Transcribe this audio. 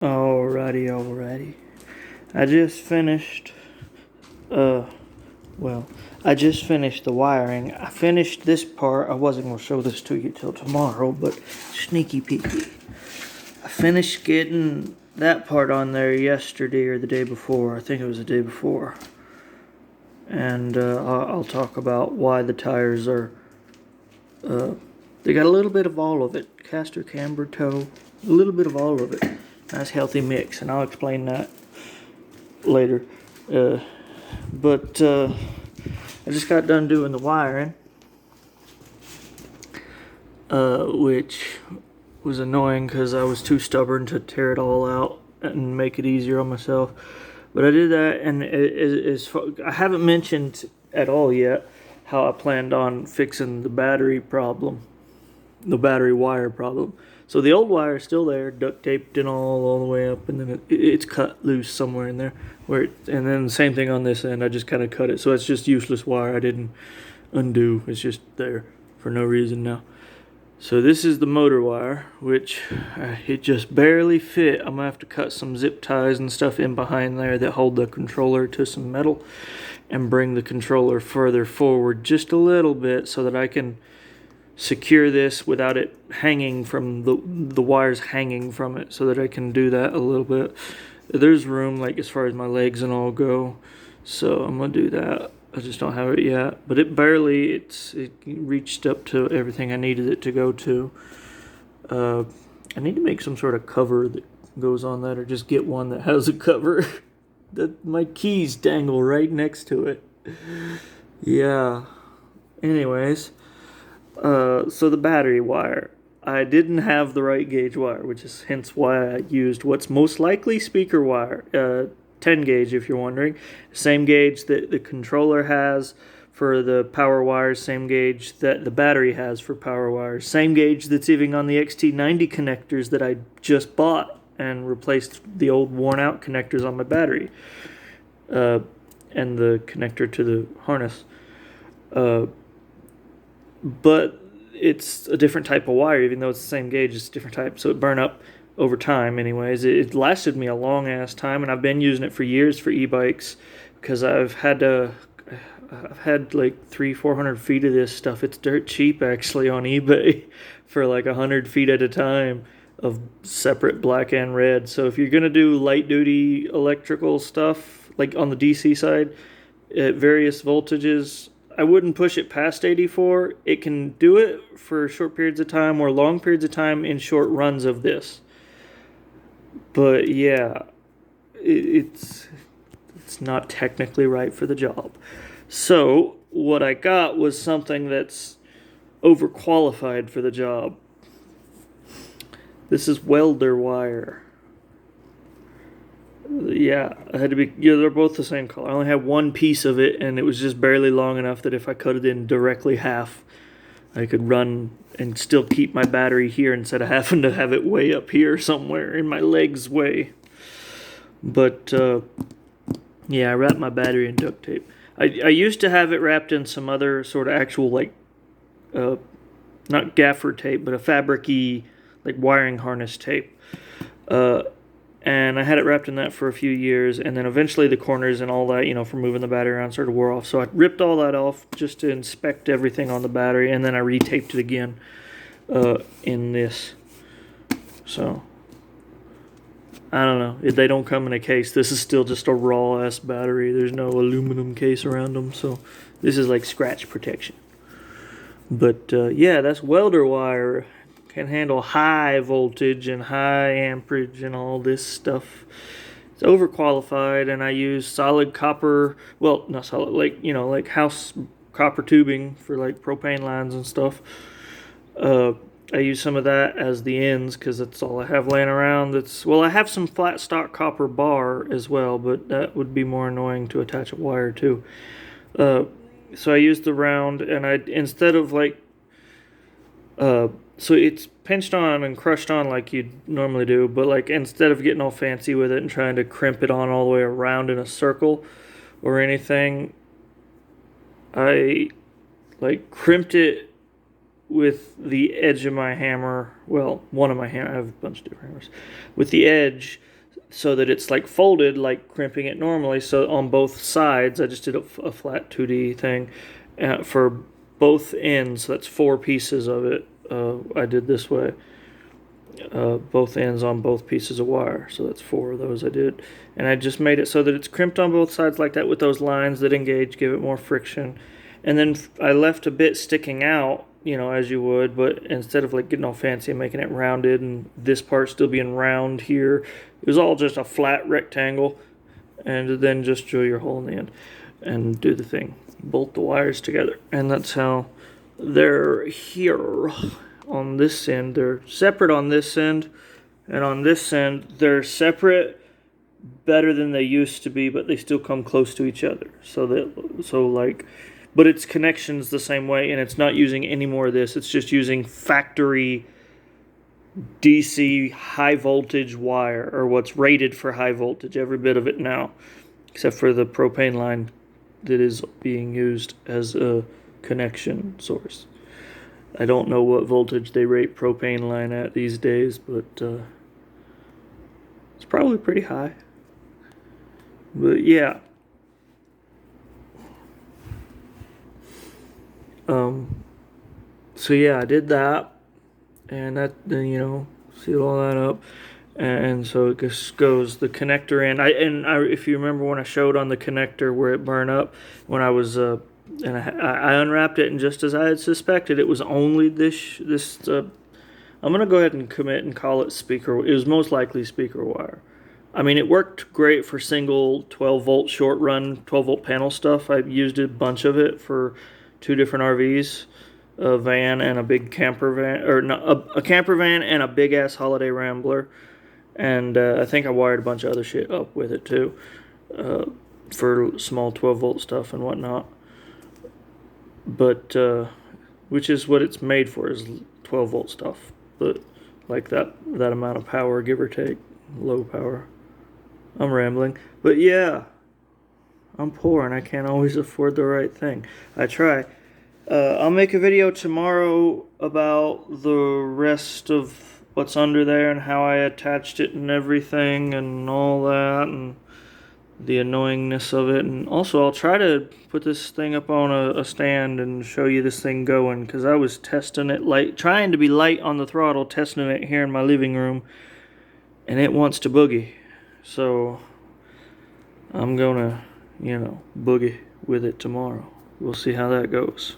Alrighty. I just finished, uh, well, I just finished the wiring. I finished this part. I wasn't going to show this to you till tomorrow, but sneaky peeky. I finished getting that part on there yesterday or the day before. I think it was the day before. And I'll talk about why the tires are, they got a little bit of all of it. Caster, camber, toe, a little bit of all of it. Nice healthy mix, and I'll explain that later. But I just got done doing the wiring, which was annoying because I was too stubborn to tear it all out and make it easier on myself. But I did that, and I haven't mentioned at all yet how I planned on fixing the battery problem, the battery wire problem. So the old wire is still there, duct taped and all the way up, and then it's cut loose somewhere in there. And then the same thing on this end. I just kind of cut it, so it's just useless wire. I didn't undo. It's just there for no reason now. So this is the motor wire, which it just barely fit. I'm gonna have to cut some zip ties and stuff in behind there that hold the controller to some metal, and bring the controller further forward just a little bit so that I can secure this without it hanging from the wires hanging from it, so that I can do that a little bit. There's room, like as far as my legs and all go, so I'm gonna do that. I just don't have it yet, but it reached up to everything I needed it to go to. I need to make some sort of cover that goes on that, or just get one that has a cover that my keys dangle right next to it. Yeah. Anyways, so the battery wire. I didn't have the right gauge wire, which is hence why I used what's most likely speaker wire. 10 gauge, if you're wondering. Same gauge that the controller has for the power wires, same gauge that the battery has for power wires, same gauge that's even on the XT90 connectors that I just bought and replaced the old worn out connectors on my battery, and the connector to the harness. But it's a different type of wire, even though it's the same gauge, it's a different type, so it burned up over time. Anyways, it lasted me a long ass time, and I've been using it for years for e-bikes, because I've had like 300-400 feet of this stuff. It's dirt cheap actually on eBay for like 100 feet at a time of separate black and red. So if you're gonna do light duty electrical stuff, like on the DC side at various voltages, I wouldn't push it past 84. It can do it for short periods of time or long periods of time in short runs of this. But yeah, it's not technically right for the job. So what I got was something that's overqualified for the job. This is welder wire. Yeah, I had to be. Yeah, they're both the same color. I only had one piece of it, and it was just barely long enough that if I cut it in directly half, I could run and still keep my battery here instead of having to have it way up here somewhere in my leg's way. But yeah, I wrapped my battery in duct tape. I used to have it wrapped in some other sort of actual, like, not gaffer tape, but a fabric-y, like, wiring harness tape. And I had it wrapped in that for a few years, and then eventually the corners and all that, for moving the battery around, sort of wore off. So I ripped all that off just to inspect everything on the battery, and then I retaped it again in this. So I don't know. They don't come in a case. This is still just a raw ass battery. There's no aluminum case around them, so this is like scratch protection. But yeah, that's welder wire. Can handle high voltage and high amperage and all this stuff. It's overqualified, and I use solid copper. Well, not solid, like house copper tubing for like propane lines and stuff. I use some of that as the ends because that's all I have laying around. I have some flat stock copper bar as well, but that would be more annoying to attach a wire to. So I used the round, and instead of like. So it's pinched on and crushed on like you'd normally do, but like instead of getting all fancy with it and trying to crimp it on all the way around in a circle or anything, I like crimped it with the edge of my hammer. Well, one of my hammers. I have a bunch of different hammers. With the edge so that it's like folded, like crimping it normally. So on both sides, I just did a flat 2D thing for both ends. That's 4 pieces of it. I did this way. Both ends on both pieces of wire. So that's 4 of those I did. And I just made it so that it's crimped on both sides like that with those lines that engage, give it more friction. And then I left a bit sticking out, you know, as you would, but instead of like getting all fancy and making it rounded and this part still being round here, it was all just a flat rectangle. And then just drill your hole in the end and do the thing. Bolt the wires together. And that's how they're here on this end. They're separate on this end, and on this end they're separate better than they used to be, but they still come close to each other. But its connection's the same way, and it's not using any more of this. It's just using factory DC high voltage wire, or what's rated for high voltage, every bit of it now, except for the propane line that is being used as a connection source. I don't know what voltage they rate propane line at these days, but it's probably pretty high. But yeah. So yeah, I did that, and that, then, you know, seal all that up, and so it just goes the connector in. If you remember when I showed on the connector where it burned up, when I was and I unwrapped it, and just as I had suspected, it was only this. I'm gonna go ahead and commit and call it speaker. It was most likely speaker wire. I mean, it worked great for single 12-volt short run, 12-volt panel stuff. I used a bunch of it for 2 different RVs, a van and a big camper van, or no, a camper van and a big ass holiday Rambler. And I think I wired a bunch of other shit up with it too, for small 12-volt stuff and whatnot. But which is what it's made for, is 12-volt stuff. But like that amount of power, give or take, low power. I'm rambling, but yeah, I'm poor and I can't always afford the right thing. I try. I'll make a video tomorrow about the rest of what's under there and how I attached it and everything and all that and the annoyingness of it. And also I'll try to put this thing up on a stand and show you this thing going, because I was testing it light, trying to be light on the throttle, testing it here in my living room, and it wants to boogie. So I'm gonna, you know, boogie with it tomorrow. We'll see how that goes.